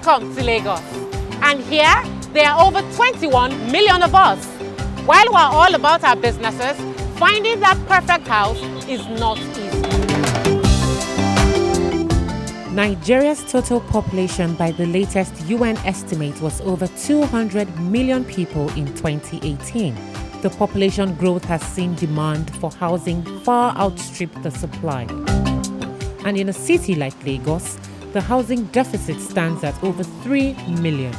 Welcome to Lagos. And here, there are over 21 million of us. While we're all about our businesses, finding that perfect house is not easy. Nigeria's total population by the latest UN estimate was over 200 million people in 2018. The population growth has seen demand for housing far outstrip the supply. And in a city like Lagos, the housing deficit stands at over 3 million.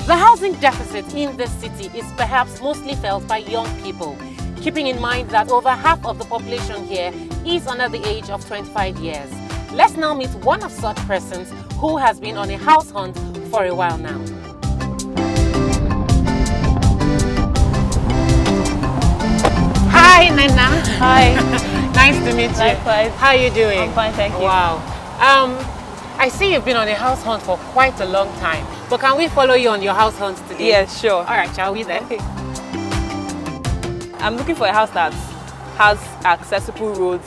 The housing deficit in this city is perhaps mostly felt by young people, keeping in mind that over half of the population here is under the age of 25 years. Let's now meet one of such persons who has been on a house hunt for a while now. Hi, Nana. Hi. Nice to meet you. Likewise. How are you doing? I'm fine, thank you. Wow. I see you've been on a house hunt for quite a long time, but can we follow you on your house hunt today? Yes, sure. All right, shall we then? Okay. I'm looking for a house that has accessible roads,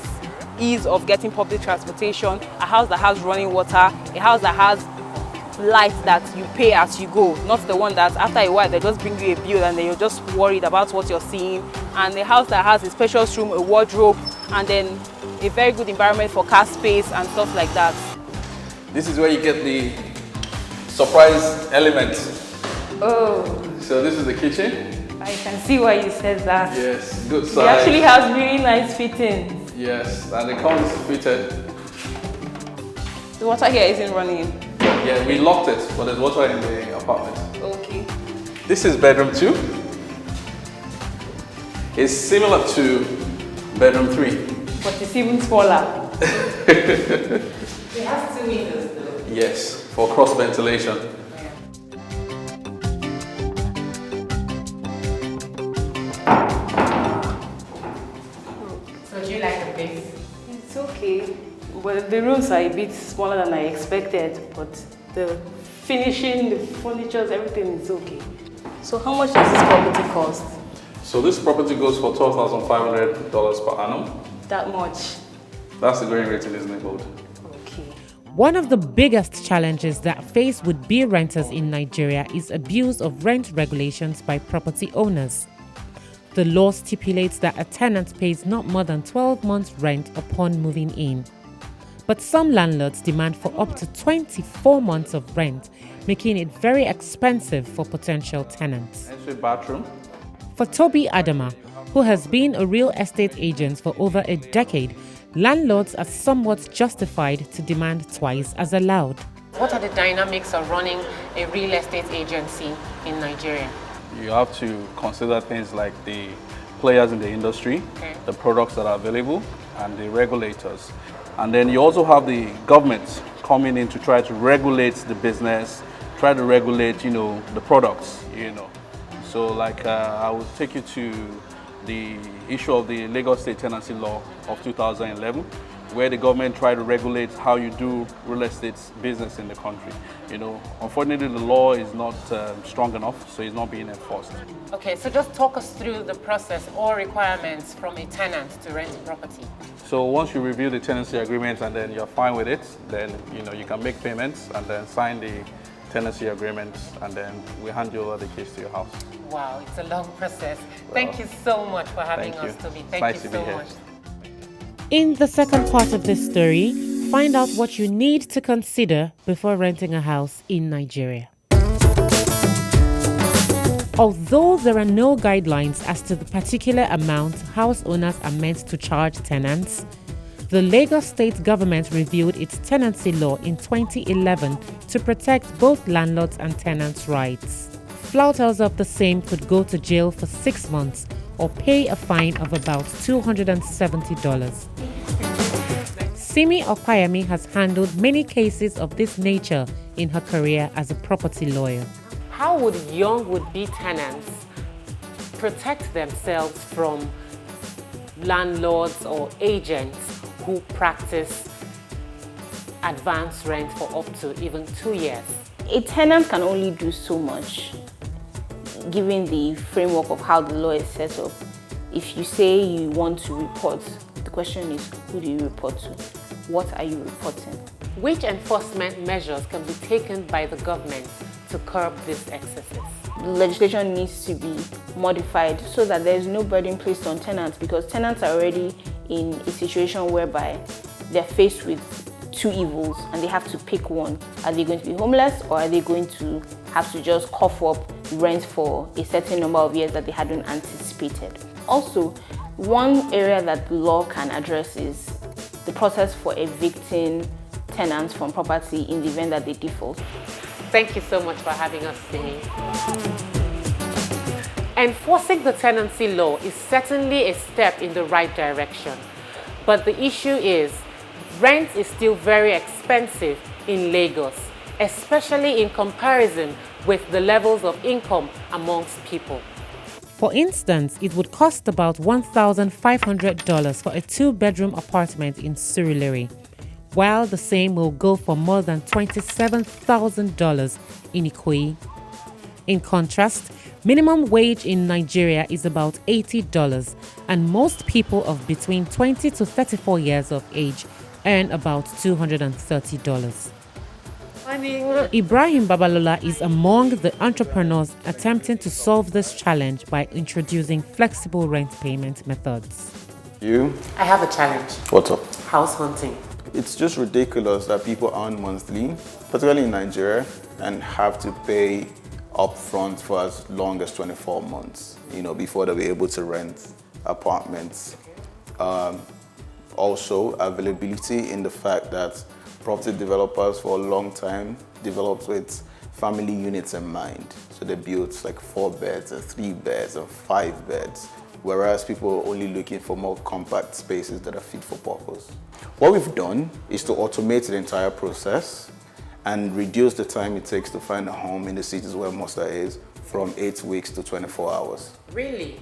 ease of getting public transportation, a house that has running water, a house that has light that you pay as you go, not the one that after a while they just bring you a bill and then you're just worried about what you're seeing, and a house that has a spacious room, a wardrobe, and then a very good environment for car space and stuff like that. This is where you get the surprise element. Oh. So this is the kitchen. I can see why you said that. Yes, good size. It actually has really nice fittings. Yes, and it comes fitted. The water here isn't running. Yeah, we locked it, but there's water in the apartment. Okay. This is bedroom 2. It's similar to bedroom 3. But it's even smaller. It has 2 windows though. Yes, for cross ventilation. So do you like the place? It's okay. Well, the rooms are a bit smaller than I expected, but the finishing, the furniture, everything is okay. So how much does this property cost? So this property goes for $12,500 per annum. That much? That's the going rate in this neighborhood. Okay. One of the biggest challenges that face would-be renters in Nigeria is abuse of rent regulations by property owners. The law stipulates that a tenant pays not more than 12 months' rent upon moving in. But some landlords demand for up to 24 months of rent, making it very expensive for potential tenants. Entry bathroom. For Toby Adama, who has been a real estate agent for over a decade, landlords are somewhat justified to demand twice as allowed. What are the dynamics of running a real estate agency in Nigeria? You have to consider things like the players in the industry, the products that are available, and the regulators. And then you also have the government coming in to try to regulate the business, try to regulate, the products, So like I will take you to the issue of the Lagos State Tenancy Law of 2011, where the government tried to regulate how you do real estate business in the country. Unfortunately, the law is not strong enough, so it's not being enforced. Okay, so just talk us through the process or requirements from a tenant to rent a property. So once you review the tenancy agreement and then you're fine with it, then you can make payments and then sign the tenancy agreement, and then we hand you over the keys to your house. Wow, it's a long process. Thank you so much for having us, Toby. Thank you so much. In the second part of this story, find out what you need to consider before renting a house in Nigeria. Although there are no guidelines as to the particular amount house owners are meant to charge tenants, the Lagos state government reviewed its tenancy law in 2011 to protect both landlords and tenants' rights. Flouters of the same could go to jail for 6 months or pay a fine of about $270. Simi Opayemi has handled many cases of this nature in her career as a property lawyer. How would young would-be tenants protect themselves from landlords or agents who practice advance rent for up to even 2 years? A tenant can only do so much, given the framework of how the law is set up. If you say you want to report, the question is, who do you report to? What are you reporting? Which enforcement measures can be taken by the government to curb these excesses? The legislation needs to be modified so that there's no burden placed on tenants, because tenants are already in a situation whereby they're faced with two evils and they have to pick one. Are they going to be homeless, or are they going to have to just cough up rent for a certain number of years that they hadn't anticipated? Also, one area that the law can address is the process for evicting tenants from property in the event that they default. Thank you so much for having us today. Enforcing the tenancy law is certainly a step in the right direction, but the issue is rent is still very expensive in Lagos, especially in comparison with the levels of income amongst people. For instance, it would cost about $1,500 for a 2-bedroom apartment in Surulere, while the same will go for more than $27,000 in Ikoyi. In contrast, minimum wage in Nigeria is about $80, and most people of between 20 to 34 years of age earn about $230. Ibrahim Babalola is among the entrepreneurs attempting to solve this challenge by introducing flexible rent payment methods. I have a challenge. What's up? House hunting. It's just ridiculous that people earn monthly, particularly in Nigeria, and have to pay upfront for as long as 24 months, before they'll be able to rent apartments. Also, availability in the fact that property developers for a long time developed with family units in mind. So they built like 4 beds or 3 beds or 5 beds, whereas people are only looking for more compact spaces that are fit for purpose. What we've done is to automate the entire process and reduce the time it takes to find a home in the cities where Monster is from 8 weeks to 24 hours. Really?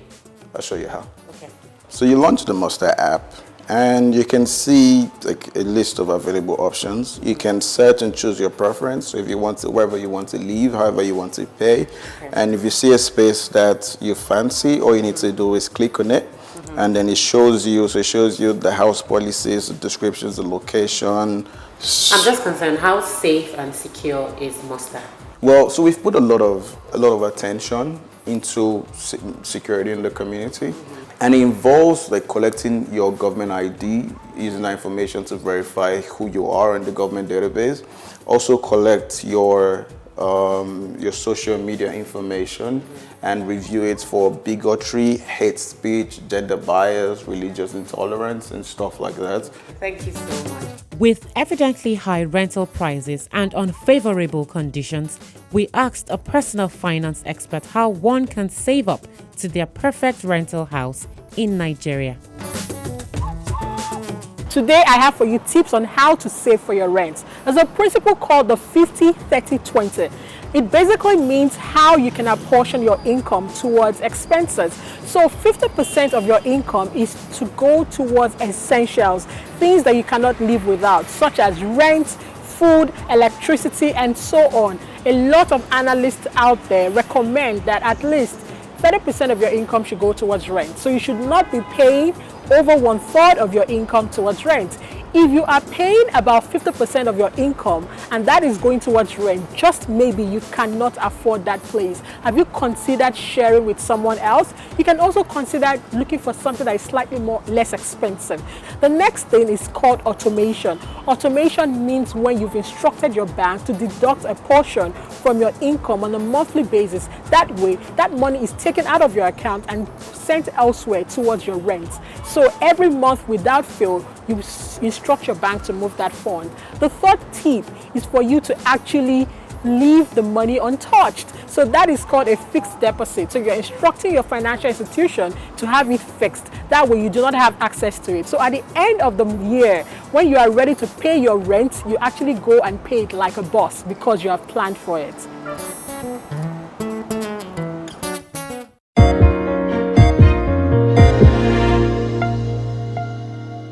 I'll show you how. Okay. So you launch the Monster app, and you can see like a list of available options. You can search and choose your preference. So if you want to, wherever you want to live, however you want to pay. Okay. And if you see a space that you fancy, all you need to do is click on it. And then it shows you the house policies, the descriptions, the location. I'm just concerned, how safe and secure is Monster? Well, so we've put a lot of attention into security in the community. And it involves like collecting your government ID, using that information to verify who you are in the government database. Also collect your social media information and review it for bigotry, hate speech, gender bias, religious intolerance, and stuff like that. Thank you so much. With evidently high rental prices and unfavorable conditions, we asked a personal finance expert how one can save up to their perfect rental house in Nigeria. Today I have for you tips on how to save for your rent. There's a principle called the 50-30-20. It basically means how you can apportion your income towards expenses. So 50% of your income is to go towards essentials, things that you cannot live without, such as rent, food, electricity, and so on. A lot of analysts out there recommend that at least 30% of your income should go towards rent. So you should not be paying over 1/3 of your income towards rent. If you are paying about 50% of your income and that is going towards rent, just maybe you cannot afford that place. Have you considered sharing with someone else? You can also consider looking for something that is slightly less expensive. The next thing is called automation. Automation means when you've instructed your bank to deduct a portion from your income on a monthly basis. That way, that money is taken out of your account and sent elsewhere towards your rent. So every month without fail, you instruct your bank to move that fund. The third tip is for you to actually leave the money untouched. So that is called a fixed deposit. So you're instructing your financial institution to have it fixed. That way you do not have access to it. So at the end of the year, when you are ready to pay your rent, you actually go and pay it like a boss because you have planned for it.